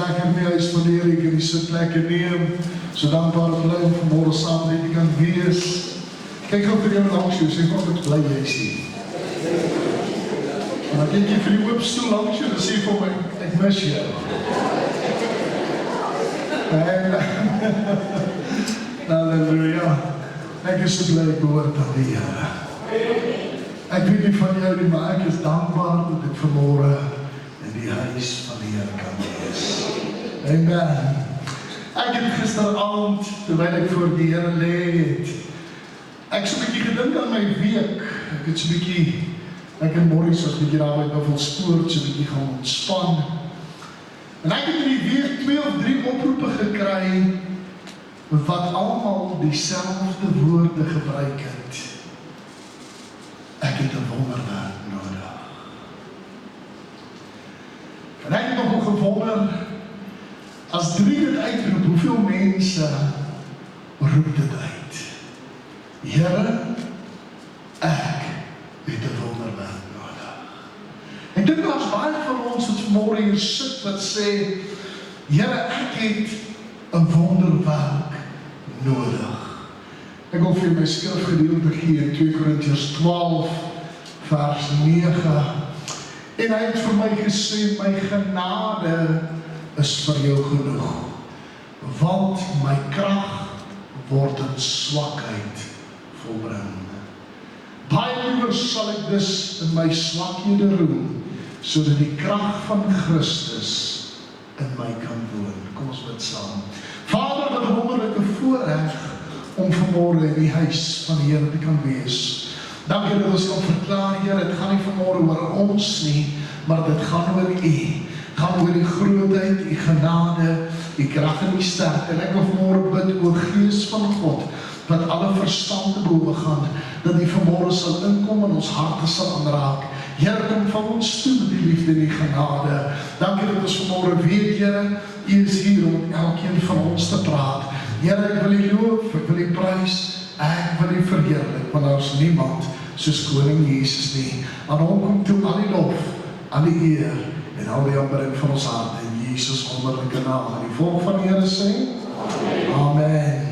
lekker in die huis van die Here, ek kan die sit lekker neem, so dankbaar bly om vanmorgen saam met jy kan wees. Kyk gou vir jou langs jou, sê God, ek bly jy is hier. En dan kyk jy vir die oopstoel langs jou, dan sê vir my, ek mis jou. En, halleluja, ek is so bly, ek behoort aan die Here. Ek weet nie van jou nie, maar ek is dankbaar dat ek vanmorgen in die huis van die Here kan wees. Amen. Ek het gisteravond, terwyl ek voor die Here lê het, ek so 'n bietjie gedink aan my week. Ek het so 'n bietjie, ek en Morris was 'n bietjie daar by Buffelspoort, so 'n bietjie gaan ontspan. En ek het in die week 2 of 3 oproepe gekry, wat almal dieselfde woorde gebruik het. Ek het 'n wonderwerk nodig. En ek het nog gewonder, as 3 dit uitroep, hoeveel mense roep dit uit? Here, ek het 'n wonderwerk nodig. Ek dink daar's baie van ons wat vanmôre hier sit wat sê, Here, ek het 'n wonderwerk nodig. Ek wil vir my skrifgedeelte gee in 2 Korintiërs 12 vers 9. En hy het vir my gesê, my genade is vir jou genoeg, want my krag word in swakheid volbring. Baie liewer sal ek dus in my swakhede roem, sodat die krag van Christus in my kan woon. Kom ons bid saam. Vader, wat 'n wonderlike voorreg om vanmôre in die huis van die Here te kan wees. Dankie dat ons kan verklaar, Here, dit gaan nie vanmôre oor ons nie, maar dit gaan oor U. Gaan oor die grootheid, die genade, die krag en die sterkte. En ek wil vanmôre bid oor Gees van God, wat alle verstand te bowe gaan, dat U vanmôre sal inkom en ons harte sal aanraak. Here, kom van ons toe met die liefde en die genade. Dankie dat ons vanmôre weet, Here, U is hier om met elkeen van ons te praat. Here, ek wil U loof, ek wil U prys, ek wil U verheerlik, want daar is niemand soos Koning Jesus nie. Aan Hom kom toe al die lof, al die eer en al die aanbidding van ons harte in Jesus wonderlike naam. En die volk van die Here sê, Amen.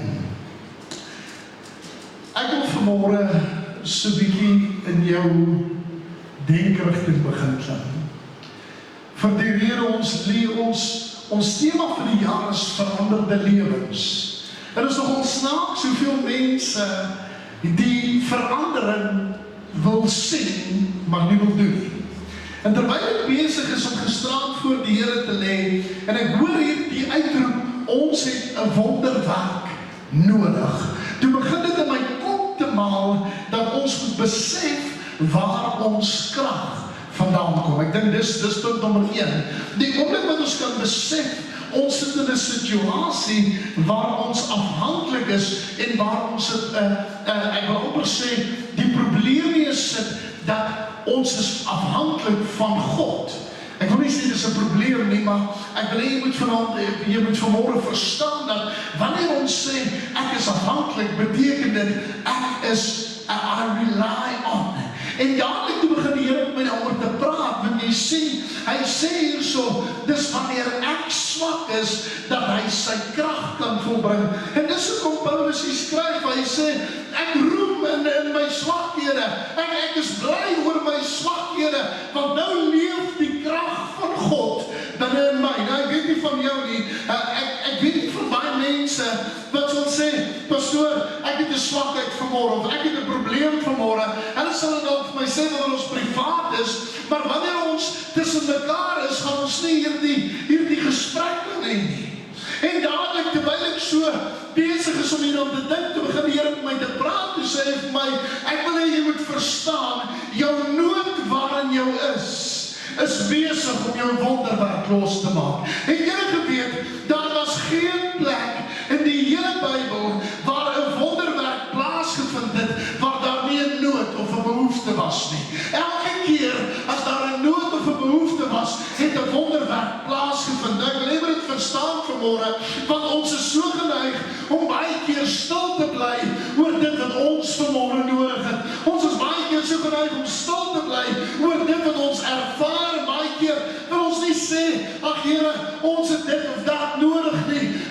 Ek wil vanmôre so 'n bietjie in jou denkrigting begin klim. Vir die Here ons tema vir die jaar is veranderde lewens. En is nogal snaaks soveel mense die verandering wil sien, maar nie wil doen nie. En terwyl ek besig is om gisterand voor die Here te lê, en ek hoor hier die uitroep, ons het 'n wonderwerk nodig. Toe begin dit in my kop te maal, dat ons moet besef waar ons krag vandaan kom. Ek dink dis punt nommer 1. Die oomblik wat ons kan besef, ons sit in 'n situasie waar ons afhanklik is en waar ons ek wil amper sê, die probleem nie sit dat ons is afhanklik van God. Ek wil nie sê dis 'n probleem nie, maar ek wil jy moet vanmôre verstaan dat wanneer ons sê ek is afhanklik, beteken dit I rely on. En dadelik toe begin die Here met my daaroor te praat, want jy sien, hy sê hierso, dis wanneer ek swak is, dat hy sy krag kan volbring. En dis hoekom Paulus hier skryf, hy sê, ek roem in my swakhede, ek is bly oor my swakhede, want nou leef die krag van God binne in my. Nou, ek weet nie van jou nie, ek weet nie van baie mense, wat sal sê, pastoor, ek het 'n swakheid vanmôre, of ek het 'n probleem vanmôre, hulle sal dit ook vir my sê, dat ons privaat is, maar wanneer ons tussen mekaar is, gaan ons nie hierdie gesprekke nie. En dadelik, terwyl ek so besig is om hier aan te dink, toe begin die Here met my te praat, toe sê hy vir my, ek wil hê jy moet verstaan, jou nood waarin jou is besig om jou wonderwerk los te maak. En julle geweet, daar was geen plek in die hele Bybel waar 'n wonderwerk plaasgevind het, waar daar nie 'n nood of 'n behoefte was nie. Elke keer as daar 'n nood of 'n behoefte was, het 'n wonderwerk plaasgevind. Ek wil hê jy dit verstaan vanmôre, want ons is so geneig om baie keer stil te bly oor dit wat ons vanmôre nodig het. Ons is baie keer so geneig om stil te bly oor dit wat ons ervaar, en baie keer wil ons nie sê, ag Here, ons het dit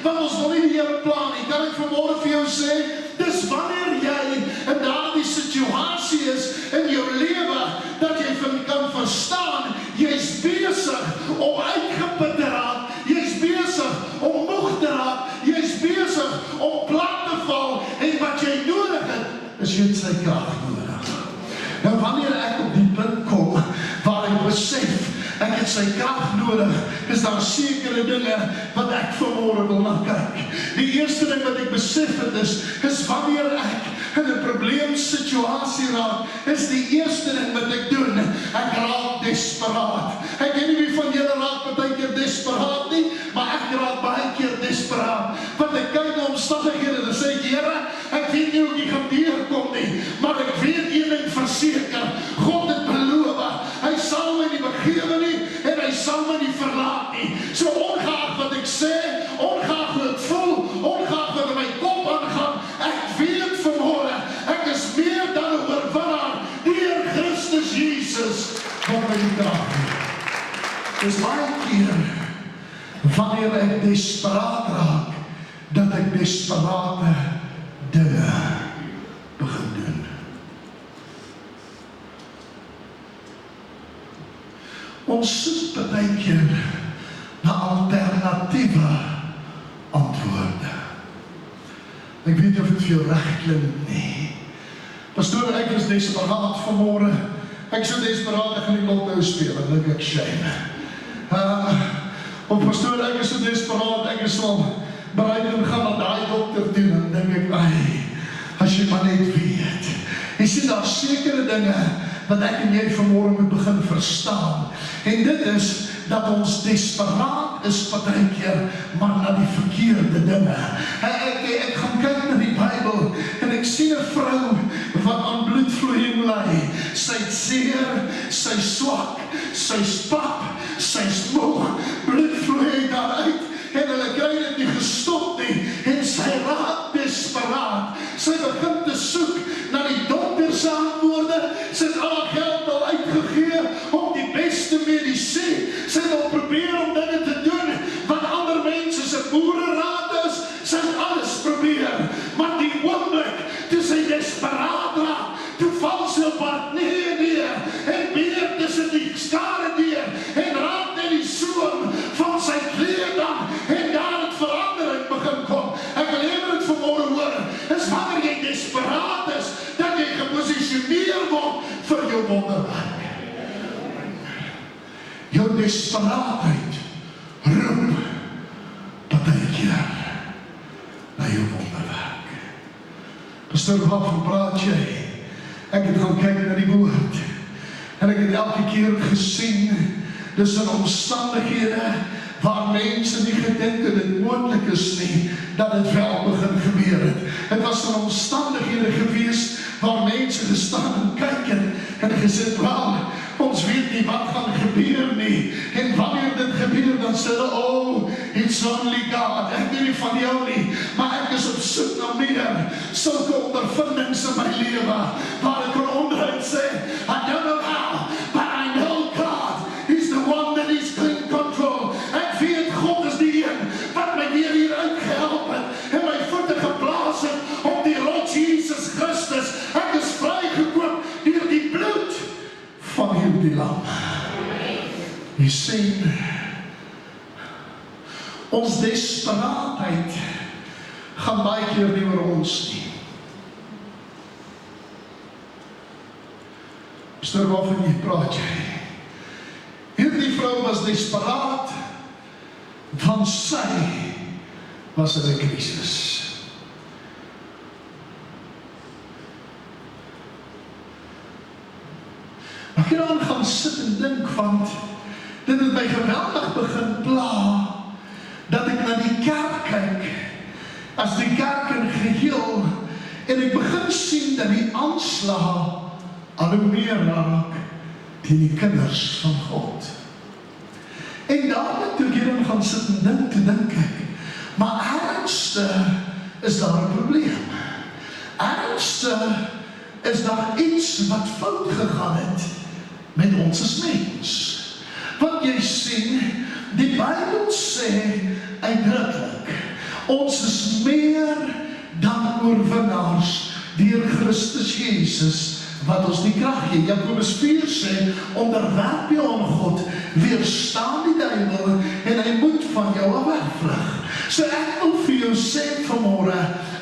want ons wil nie die Here pla nie. Kan ek vanmôre vir jou sê, dis wanneer jy in daardie situasie is in jou lewe, dat jy kan verstaan, jy's besig om uitgeput te raak, jy's besig om moeg te raak, jy's besig om plat te val, en wat jy nodig het, is jy sy krag nodig. Nou wanneer ek op die punt kom, waar ek besef, ek het sy krag nodig, is daar sekere dinge wat ek vanmôre wil na kyk. Die eerste ding wat ek besef het is wanneer ek in 'n probleemsituasie raak, is die eerste ding wat ek doen, ek raak desperaat. Ek weet nie wie van julle raak baie keer desperaat nie, maar ek raak baie keer desperaat, want ek kyk na omstandighede en sê ek, Here, ek weet nie hoe die gaan deurkom nie, maar ek weet een ding verseker, God het beloof, hy sal my nie begewe nie, en hy sal my nie verlaat nie. So ongeag wat ek sê, ongeag hoe ek voel, ongeag wat in my kop aangaan, ek weet vanmôre, ek is meer dan 'n oorwinnaar deur Christus Jesus wat my dra. Dis baie keer wanneer ek desperaat raak, dat ek desperate dinge begin doen. Ons soek baie keer na alternatiewe antwoorde. Ek weet nie of dit vir jou reg klink nie. Pastoor, ek is desperaat vanmôre. Ek is so desperaat, ek gaan die lotto speel, en dink ek shame. Of pastoor, ek is so desperaat, ek is al bereid om gaan na daai dokter doen, en dink ek, as jy maar net weet. Jy sien, daar sekere dinge wat ek en jy vanmôre moet begin verstaan. En dit is dat ons desperaat is baie keer, maar na die verkeerde dinge. Ek gaan kyk na die Bybel en ek sien 'n vrou wat aan bloedvloeiing ly. Sy't seer, sy's swak, sy's pap, sy's moeg, bloedvloei daaruit en hulle kry dit nie gestop nie en sy raak desperaat. Sy begin te soek na die dokter se antwoorde. Sy het al haar geld al uitgegee om die beste medisyne. Sy het al probeer om dinge te doen wat ander mense se boereraad is. Sy het alles probeer, maar die oomblik toe sy desperaat raak, toe val sy op haar knieë neer en beer tussen die skare deur en raak net die soem van sy klere dan en daar het verandering begin kom. Ek wil hê dit vanmôre hoor, is wanneer jy desperaat is, dat jy geposisioneer word vir jou wonderwerk. Jou desperaatheid roep baie keer na jou wonderwerk. Pastoor, waarvan praat jy? Ek het gaan kyk na die woord en ek het elke keer gesien, dis in omstandighede waar mense nie gedink het dit moontlik is nie, dat dit wel begin gebeur het. Het was in omstandighede gewees waar mense gestaan en kyk en gesê, wel, ons weet nie wat gaan gebeur nie. En wanneer dit gebeur, dan sê hulle, oh, it's only God. Ek weet nie van jou nie, maar ek is op soek na meer sulke ondervindings in my lewe, waar ek kan onderuit sê, I don't know how, but I know God is the one that is in control. Ek weet God is die een wat my weer hier uitgehelp het en my voete geplaas het op die rots Jesus Christus. Ek is vrygekoop deur die bloed van hierdie lam. Jy sien, ons desperaatheid gaan baie keer nie oor ons nie. Pastoor, waarvan jy praat jy? Hierdie vrou was desperaat, want sy was in 'n krisis. Ek het dan gaan sit en dink, want dit het my geweldig begin pla, dat ek na die kerk kyk, as die kerk in geheel, en ek begin sien dat die aanslag al hoe meer raak teen die kinders van God. En daarom toe ek hierin gaan sit en dink ek, maar ernstig is daar 'n probleem. Ernstig is daar iets wat fout gegaan het met ons as mens. Want jy sien, die Bybel sê uitdruklik, Ons is meer dan oorwinnaars deur Christus Jesus, wat ons die krag gee. Jakobus 4 sê, onderwerp jou aan God, weerstaan die duiwel, en hy moet van jou wegvlug. So ek wil vir jou sê vanmôre,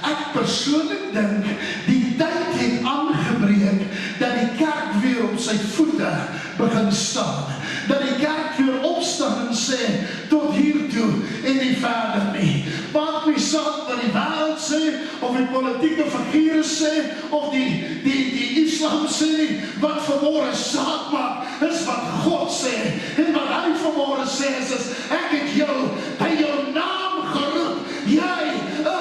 ek persoonlik dink, die tyd het aangebreek, dat die kerk weer op sy voete begin staan. Dat die kerk weer opstaan en sê, tot hiertoe en nie verder nie. Maak nie saak wat die wêreld sê, of die politieke figure sê, of die islam sê nie, wat vanmôre saak maak, is wat God sê. En wat hy vanmôre sê is, ek het jou by jou naam geroep, jy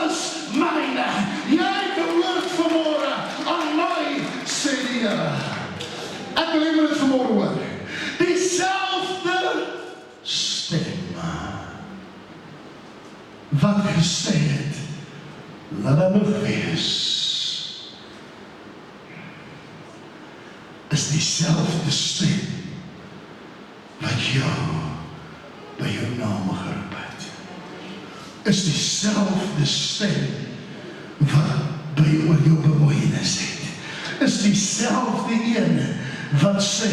is myne, jy behoort vanmôre aan my, sê die Here. Ek wil dit vanmôre hoor. Dieselfde stem wat gesê het, laat daar nog wees, is dieselfde stem wat jou by jou naam geroep het. Is dieselfde stem wat by oor jou bemoeienis het. Is dieselfde een wat sê,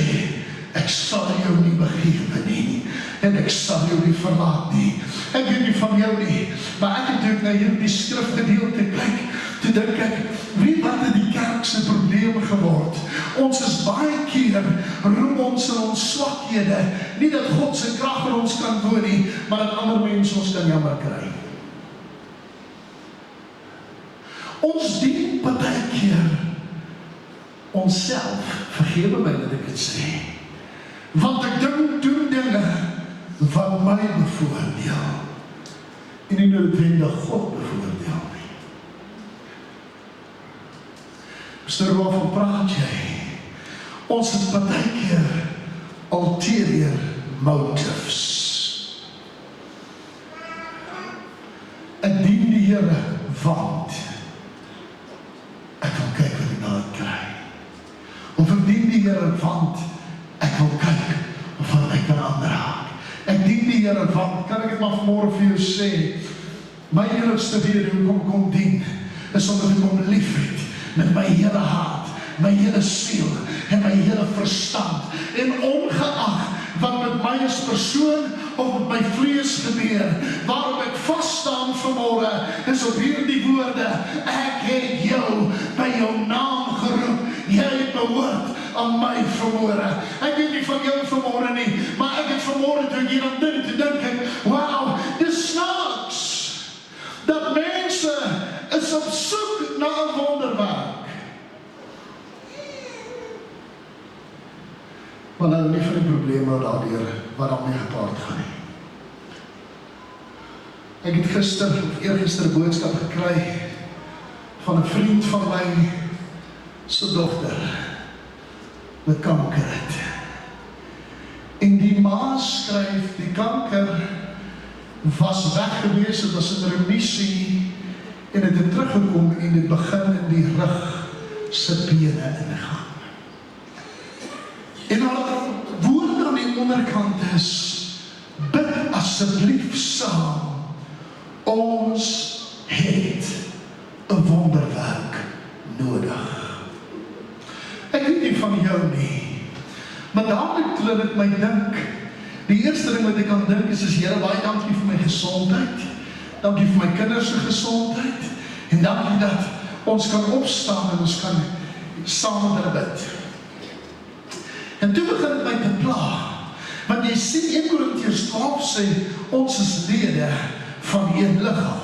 ek sal jou nie begewe nie, en ek sal jou nie verlaat nie. Ek weet nie van jou nie, maar ek het ook na hierdie skrifgedeelte kyk, toe dink ek, weet wat het die kerk se probleme geword? Ons is baie keer, roem ons in ons swakhede, nie dat God se krag in ons kan woon nie, maar dat ander mense ons kan jammer kry. Ons dien baie keer onsself, vergewe my dat ek dit sê, want ek doen dinge wat my bevoordeel, en nie noodwendig God bevoordeel nie. Pastor, waarvan praat jy? Ons het baie keer ulterior motives. Ek dien die Here, want ek wil kyk wat ek daar kry. Of ek dien die Here, want ek wil kyk of wat ek kan aanraak. Ek dien die Here, want, kan ek het maar vanmôre vir jou sê, my enigste rede hoekom kom dien, is omdat ek hom lief het, met my hele hart, my hele siel, en my hele verstand, en ongeag wat met my as persoon, of met my vlees gebeur, waarop ek vasstaan vanmôre, is op hierdie woorde, ek het jou by jou naam geroep, jy behoort aan my vanmôre. Ek weet nie van jou vanmôre nie, maar ek het vanmôre toe ek hier aan dink ek, wauw, dis snaaks, dat mense is op soek na 'n wonderwerk. Maar nou nie van die probleme wat daarmee gepaard gaan nie. Ek het gister of eergister 'n boodskap gekry van 'n vriend van my se dogter met kanker het. En die ma skryf, die kanker was weg gewees, het was in remissie, en het het teruggekom en het begin in die rug se bene ingaan. En haar woord aan die onderkant is, bid asseblief saam, ons het 'n wonderwerk nodig. Ek weet nie van jou nie, maar dadelik toe ek my dink, die eerste ding wat ek kan dink is, Here, baie dankie vir my gesondheid, dankie vir my kinders se gesondheid, en dankie dat ons kan opstaan en ons kan saam met hulle bid. En toe begin het my te pla, want jy sien 1 Korintiërs 12 sê, ons is lede van een liggaam.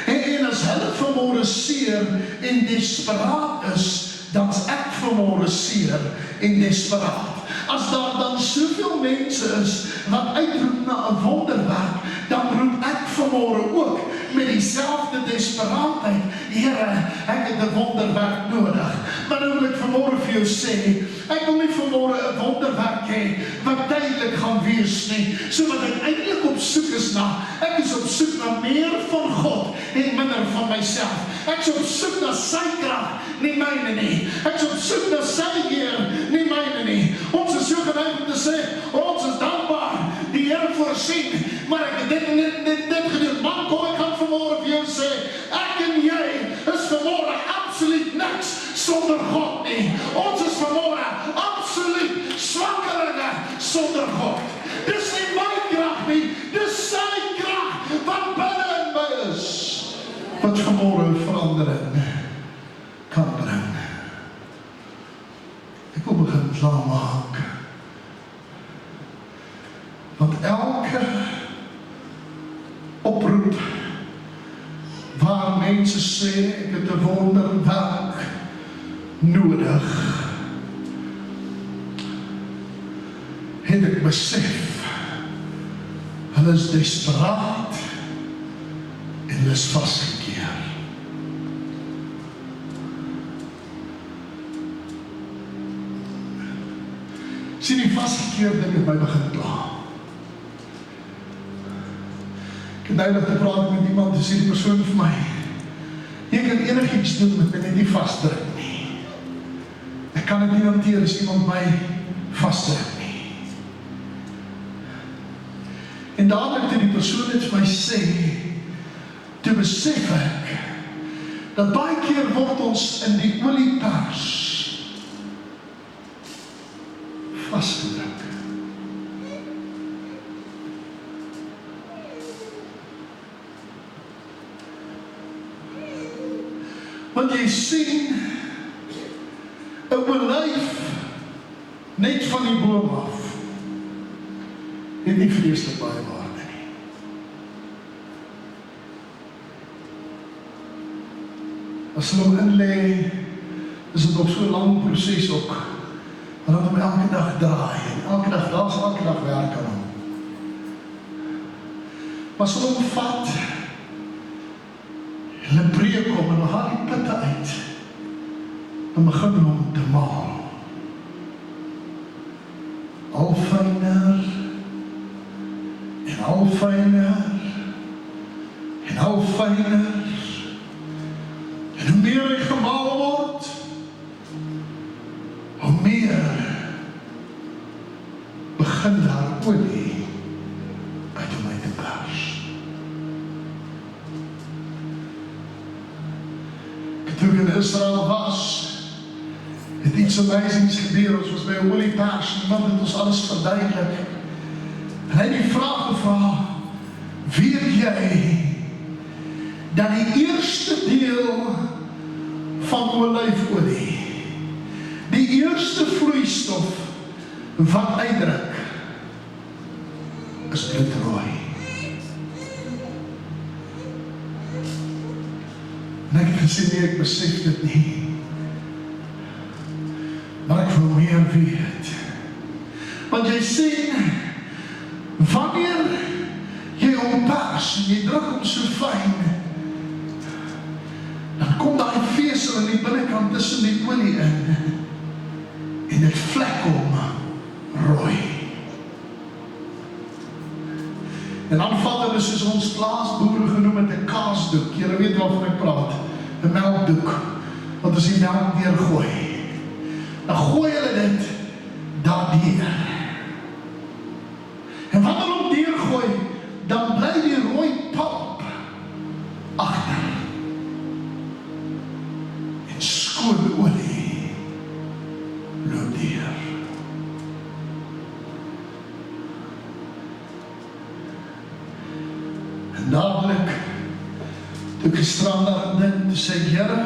En as hulle vanmôre seer en desperaat is, dan is ek vanmôre seer en desperaat. As daar dan soveel mense is wat uitroep na 'n wonderwerk, dan roep ek vanmôre ook met dieselfde desperaatheid, Here, ek het 'n wonderwerk nodig. Maar nou wil ek vanmôre vir jou sê, ek wil nie vanmôre 'n wonderwerk hê wat tydelik gaan wees nie, so wat ek eintlik op soek is na. Ek is op soek na meer van God en minder van myself. Ek is op soek na sy krag, nie myne nie. Ek is op soek na sy eer, nie myne nie. Ons is so geneig om te sê, ons is dankbaar, die Here voorsien, maar ek het dit gedoen. Man, kom, ek gaan vanmôre vir en jy is vanmôre absoluut niks sonder God nie. Ons is vanmôre absoluut swakkelinge sonder God. Dis nie my krag nie, dis sy krag wat binne in my is, wat vanmôre verandering kan bring. Ek wil begin klaarmaak. Want elke oproep waar mense sê ek het 'n wonderwerk nodig, het ek besef hulle is desperaat en hulle is vasgekeer. Sien die vasgekeerde ding het my begin pla. Ek het nou te praat met iemand, en sê die persoon vir my, jy kan enigiets doen met my net nie vasdruk nie. Ek kan dit nie hanteer as iemand my vasdruk nie. En dadelik toe die persoon het vir my sê, toe besef ek, dat baie keer word ons in die oliepers vasgedruk. Want jy sien, 'n olyf net van die boom af, het nie vreeslik baie waarde nie. As hulle hom inlê, is dit op so 'n lang proses ook, want hom elke dag draai, en elke dag werk aan hom. Maar as hulle hom vat, hulle breek hom en haal die pitte uit, en begin hom te maal. Al fyner, en al fyner, en al fyner, en hoe meer hy gemaal word, hoe meer begin daar olie uit hom uit te pers. Toe ek in Israel was, het iets amazings gebeur. Ons was by 'n oliepers, en iemand het ons alles verduidelik. En hy het die vraag gevra, weet jy, dat die eerste deel van olyfolie, die eerste vloeistof wat uitdruk, is bloedrooi. En ek het gesê, nee, ek besef dit nie. Maar ek wil meer weet. Want jy sien, wanneer jy hom pers, en jy druk hom so fyn, dan kom daai vesel in die binnekant tussen die olie in, en dit vlek hom rooi. En dan vat hulle, soos ons plaasboere genoem het, 'n kaasdoek. Julle weet waarvan ek praat, 'n melkdoek, want as die melk deurgooi, dan gooi hulle dit daardeur. En wanneer hulle hom deurgooi, dan bly die rooi pulp agter. En skoon olie loop deur. En dadelik, toe ek gisterand daarin dink, toe sê ek, Here,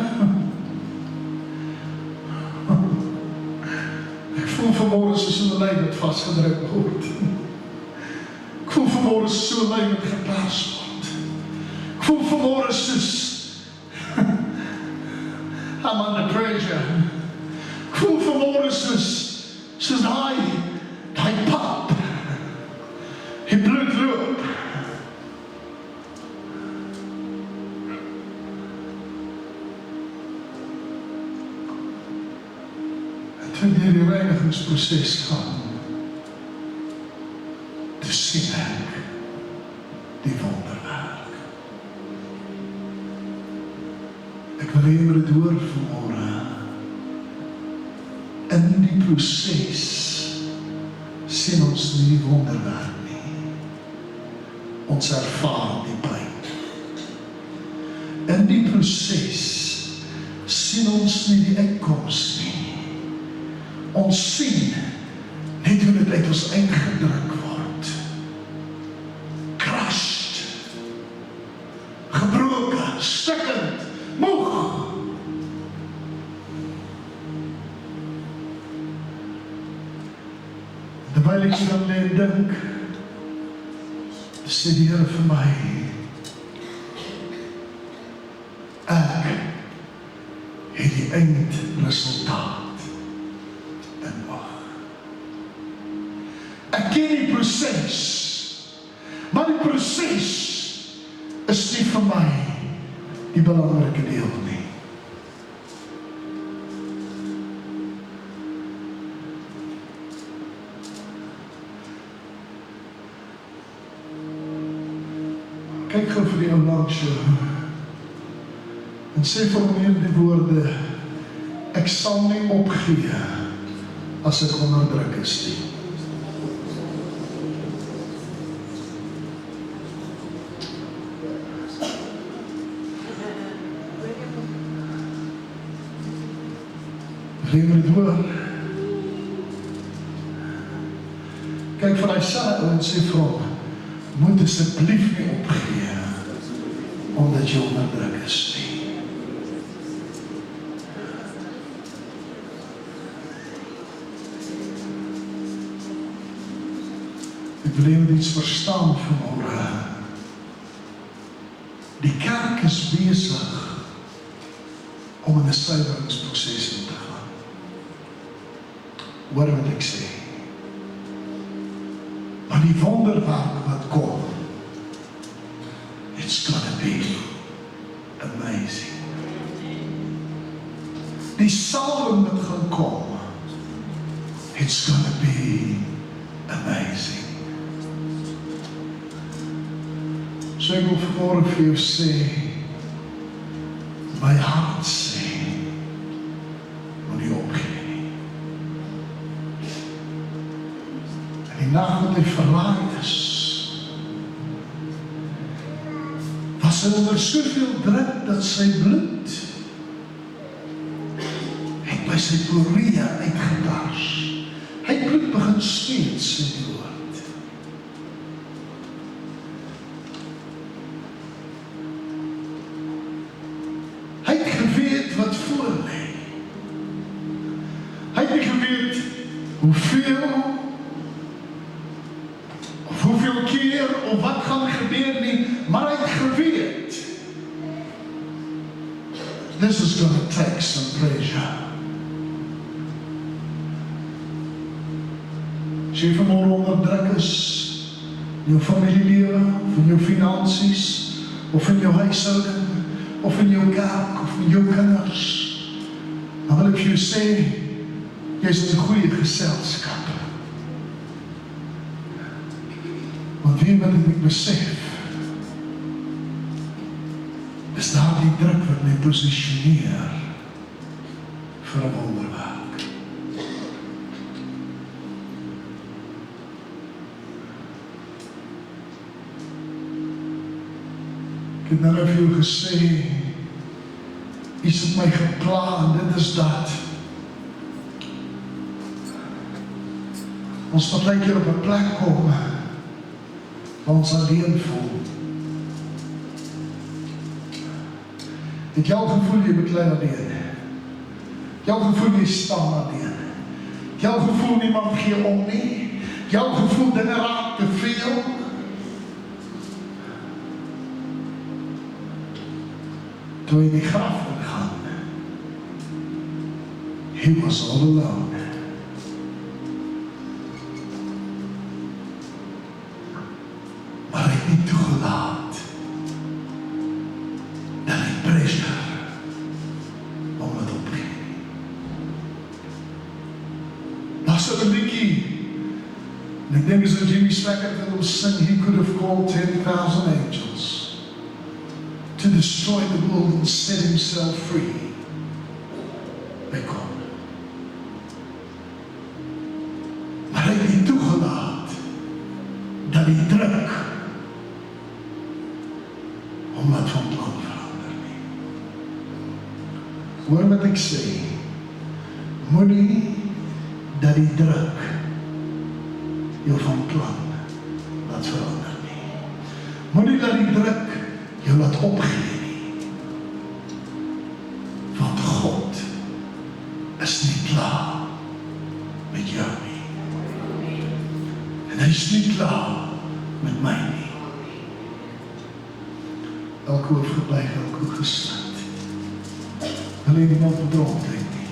ek voel vanmôre soos 'n olyf wat vasgedruk word. Ek voel vanmôre soos 'n olyf wat gepers word. Ek voel vanmôre soos I'm under pressure. Ek voel vanmôre soos daai pap. Die bloed loop. Toe deur die reinigingsproses gaan, toe sien ek die wonderwerk. Ek wil hê jy moet dit hoor vanmôre. In die proses sien ons nie die wonderwerk nie. Ons ervaar die pyn. in die proses sien ons nie die uitkoms nie. Ons sien net hoe dit uit ons uitgedruk word. Crushed, gebroken, stikkend, moeg. Terwyl ek hier aan lê en dink, sê die Here vir my, ek het die eindresultaat in wag. Ek ken die proses, maar die proses is nie vir my die belangrike deel nie. Kyk gou vir die ou langs jou en sê vir hom hierdie woorde, ek sal nie opgee as ek onder druk is nie. Wil jy dit hoor? Kyk vir hy self en sê vir hom, moet asseblief nie opgee, omdat jy onder druk is nie. Ek wil jy iets verstaan vanmorgen. Die kerk is besig om in 'n suiweringsproses in te gaan. Hoor wat ek sê. Maar die wonderwerk wat kom, it's gonna be amazing. Die salwing wat gaan kom, it's gonna be amazing. So ek wil vanmorgen vir jou sê, my hart sê, moet nie opgee nie. En die nacht wat hy verlaai is, was hy onder soveel druk dat sy bloed het by sy poree uitgebars. Hy het bloed begin sweet, sê die woord. Hy het geweet wat voor lê. Hy het nie geweet hoeveel keer of wat gaan gebeur nie, maar hy het geweet. This is going to take some pressure. As jy vanmorgen onder druk is, in jou familielewe, of in jou finansies, of in jou huishouding, of in jou kerk, of in jou kinders, dan wil ek vir jou sê, jy is in 'n goeie geselskap. Want weet wat ek besef, is daar die druk wat my positioneer vir 'n wonderwerk. Ek het nou vir jou gesê, iets het my gepla en dit is dat. Ons wat lyk hier op 'n plek kom, waar ons alleen voel. Het jou gevoel jy beklei alleen. Jou gevoel jy staan alleen. Jou gevoel niemand gee om nie. Jou gevoel dinge raak te veel. Toe in die graf ingaan, he was all alone. Maar hy het nie toegelaat dat die pressure om het opgee. Daar sit 'n liedjie, en ek dink is dat Jimmy Swaggart het hom sing, he could have called 10,000 angels to destroy the world and set himself free. By God. Maar hy het nie toegelaat dat die druk om wat van plan verander nie. Hoor wat ek sê, moenie dat die druk jou van plan laat verander nie. Moenie dat die druk jou laat opgee nie. Want God is nie klaar met jou nie. En hy is nie klaar met my nie. Elke hoof gebuig, elke oog gesluit. Hulle het niemand bedroomdheid nie.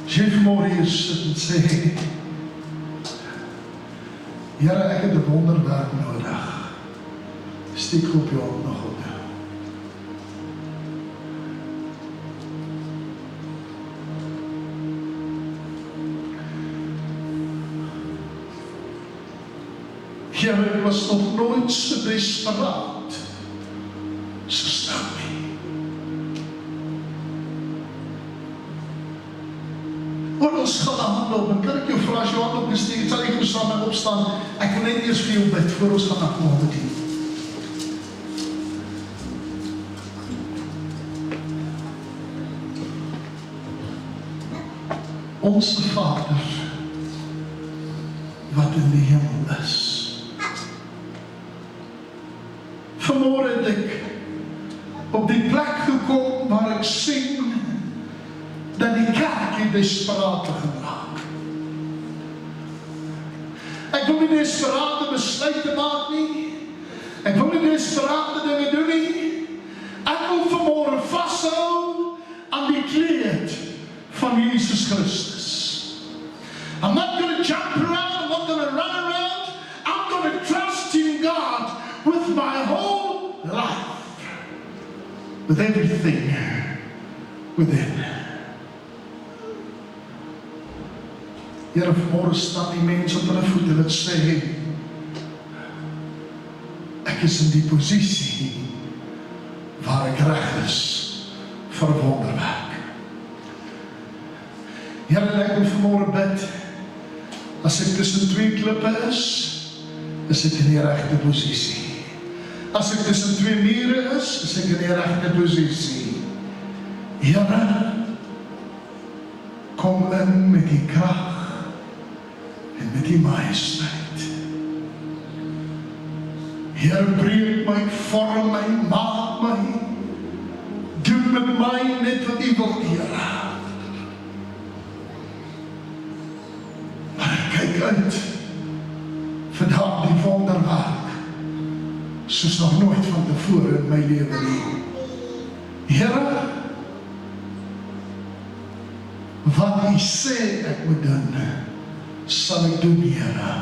As jy vanmorgen hier sit en sê, Here, ek het 'n wonderwerk nodig. Steek op jou hand na God. Here, ek was nog nooit so desperaat soos nou nie. Oor ons gaan na hande op, en kan ek jou vra as jou hand opgesteek, sal ek jou saam en opstaan, ek wil net eers vir jou bid, voor ons gaan na hande dien. Onse Vader, wat in die hemel is. Vanmorgen het ek op die plek gekom waar ek sien dat die kerk hier desperaat begin raak. Ek wil nie desperate besluite maak nie. Ek wil nie desperate dinge doen nie. Ek wil vanmorgen vasthou aan die kleed van Jesus Christus. I'm not going to jump around, I'm not going to run around, I'm going to trust in God with my whole life, with everything within. Here, vanmorgen staan die mense op hulle voete wat sê, ek is in die posisie waar ek reg is vir 'n wonderwerk. Here, ek wil vanmorgen bid, as ek tussen twee klippe is ek in die regte posisie. As ek tussen twee mure is ek in die regte posisie. Here, kom in met die krag en met die majesteit. Here, breek my, vorm my, maak my, doen met my net wat U wil, Here. Maar ek kyk uit vir daardie wonderwerk, soos nog nooit van tevore in my lewe nie. Here, wat U sê ek moet doen, sal ek doen, Here,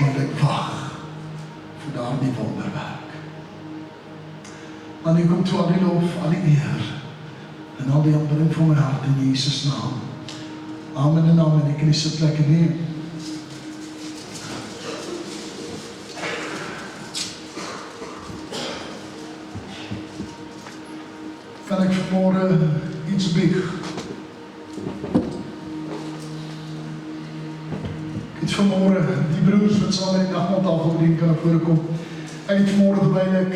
want ek wag vir daardie wonderwerk. Want U kom toe al die lof, al die eer, en al die aanbidding van my hart in Jesus naam. Amen en amen, ek kan die sitplekke neem. Kan ek vanmorgen iets bieg? Ek het vanmorgen, die broers wat saam met die nagmaaltafel bedien kan voorkom, ek het vanmorgen terwyl ek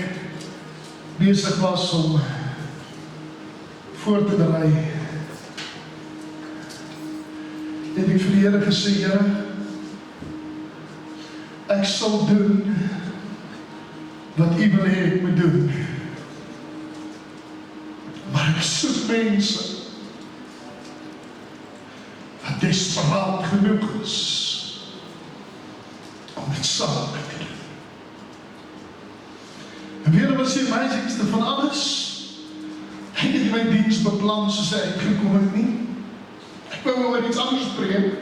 bezig was om voor te draai, het ek vir die Here gesê, Here, ek sal doen wat U wil hê ek moet doen. Maar ek soek mense wat desperaat genoeg is om dit saam met te doen. En weer was die amazingste van alles, hy het my diens beplan soos hy uitgekom het nie. Ek wou oor iets anders spreek.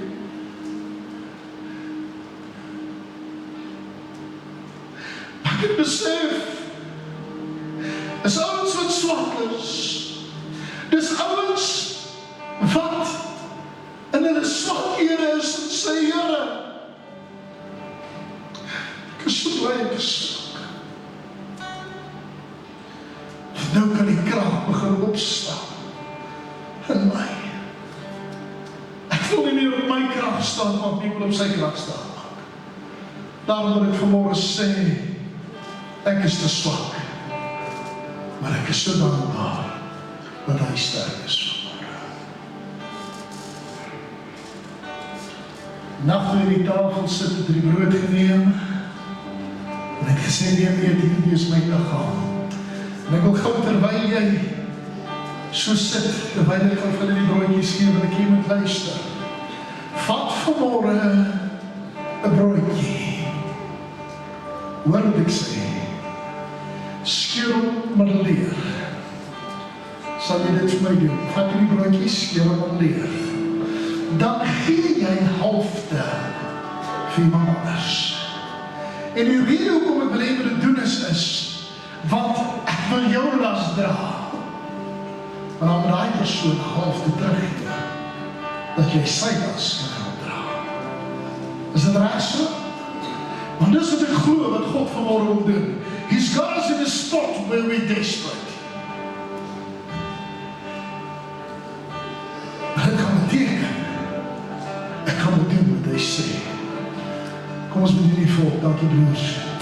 Maar ek het besef, is ouens wat swak is, dis ouens wat in hulle swakhede is en sê, Here, ek is so bly ek is swak. Nou kan die krag begin opstaan in my. Ek wil nie meer op my krag staan, maar nie wil op sy krag staan. Daarom wil ek vanmorgen sê, Ek is te swak. Maar ek is so dankbaar dat hy sterk is vanmôre. Nag toe die tafel sit, het die brood geneem en ek gesê, neem eet, hierdie is my liggaam. En ek wil gou terwyl jy so sit, terwyl ek gou vir hulle die broodjies gee, wil ek hier moet luister. Vat vanmôre 'n broodjie. Hoor wat ek sê. Skeur hom maar leer. Sal jy dit vir my doen? Vat die broodjies, skeur hom maar leer. Dan gee jy halfte vir iemand anders. En die rede hoekom ek wil hê dit doen is, want ek wil jou las dra. Maar dan moet daai persoon halfte teruggee, dat jy sy las kan help dra. Is dit reg so? Want dis wat ek glo wat God vanmôre wil doen. He's got us in a spot where we're desperate. Maar dit kan beteken, ek kan dit doen wat hy sê. Kom ons bedien die volk, dankie broers.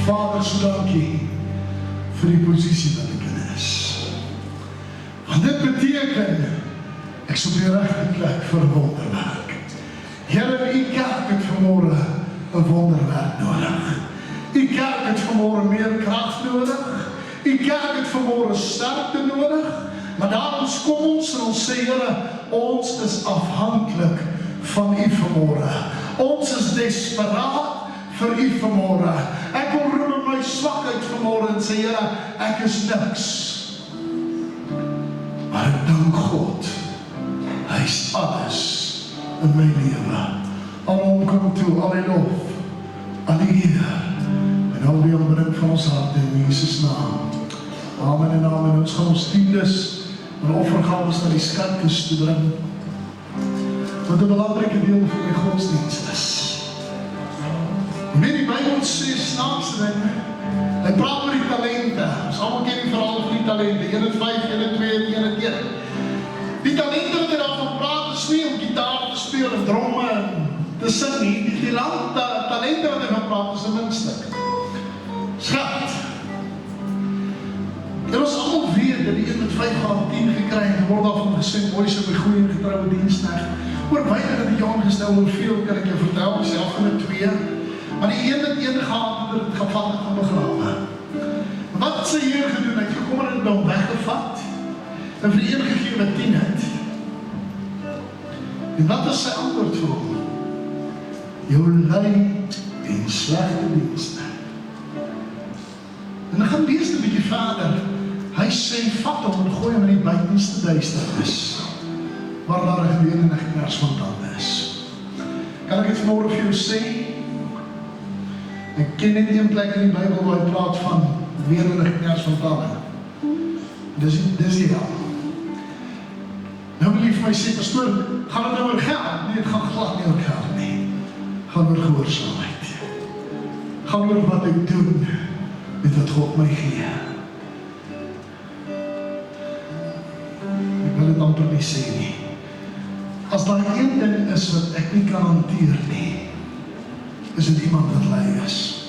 Vader, so dankie vir die posisie wat ek in is. Want dit beteken, ek is op die regte plek vir 'n wonderwerk. Here, u kerk het vanmôre 'n wonderwerk nodig. U kerk het vanmôre meer krag nodig. U kerk het vanmôre sterkte nodig. Maar daarom kom ons en ons sê, Here, ons is afhanklik van u vanmôre. Ons is desperaat vir u vanmôre. Ek wil roem in my swakheid vanmôre en sê, Here, ek is niks. Maar ek dank God, hy is alles in my lewe. Al hom kom toe, al die lof, al die eer, en al die aanbidding van ons harte in Jesus naam. Amen en amen. Ons gaan ons tiendes en offergawes na die skatkis toe bring, wat 'n belangrike deel van my godsdienst is. Weet die Bybel sê snaakse ding, hy praat oor die talente. Ons almal ken die verhaal van die talente, 1 het 5, 1 het 2, 1 het 1. Die talente wat hy daarvan praat, is nie om gitaar te speel en dromme en te sing nie. Die talente wat hy van praat, is 'n muntstuk. Schat. En ons almal weet dat die 1 met 5 gaan 10 gekry en word daarvan gesê, mooi so by goeie en getroue diensknegt. Oor baie dat die aangestel, hoeveel kan ek jou vertel, self met 2. Maar die 1 het 1 gehad, het het gevat en gaan begrawe. Wat het sy Heer gedoen? Hy het gekom en het hom weggevat en vir die 1 gegee wat 10 het. En wat is sy antwoord vir hom? Jou lui en slegte dienste. En dan gaan lees 'n bietjie verder. Hy sê, vat hom en gooi hom in die buitenste duisternis, waar daar 'n geween en 'n knars van tande is. Kan ek dit vanmôre vir jou sê? Ek ken net een plek in die Bybel waar hy praat van weer en 'n knars van tande. Dis hier wel. Nou wil jy vir my sê, pastoor, gaan het nou oor geld? Nee, het gaan glad nie oor geld nie. Gaan oor gehoorsaamheid. Gaan oor wat ek doen met wat God my gee. Ek wil dit amper nie sê nie. As daar een ding is wat ek nie kan hanteer nie, is dit iemand wat lui is.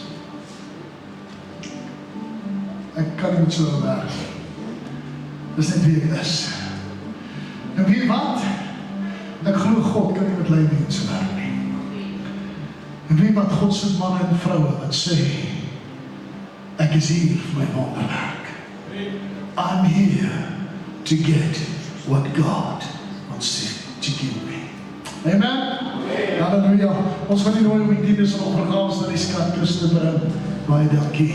Ek kan nie met so werk. Dis net wie ek is. En weet wat? Ek glo God kan nie met lui mense werk nie. En weet wat? God se manne en vroue wat sê, ek is hier vir my wonderwerk. I'm here to get what God wants to give me. Amen? Halleluja. Ons gaan nie nooi om die dienes en offergawe na die skatkis te bring. Baie dankie.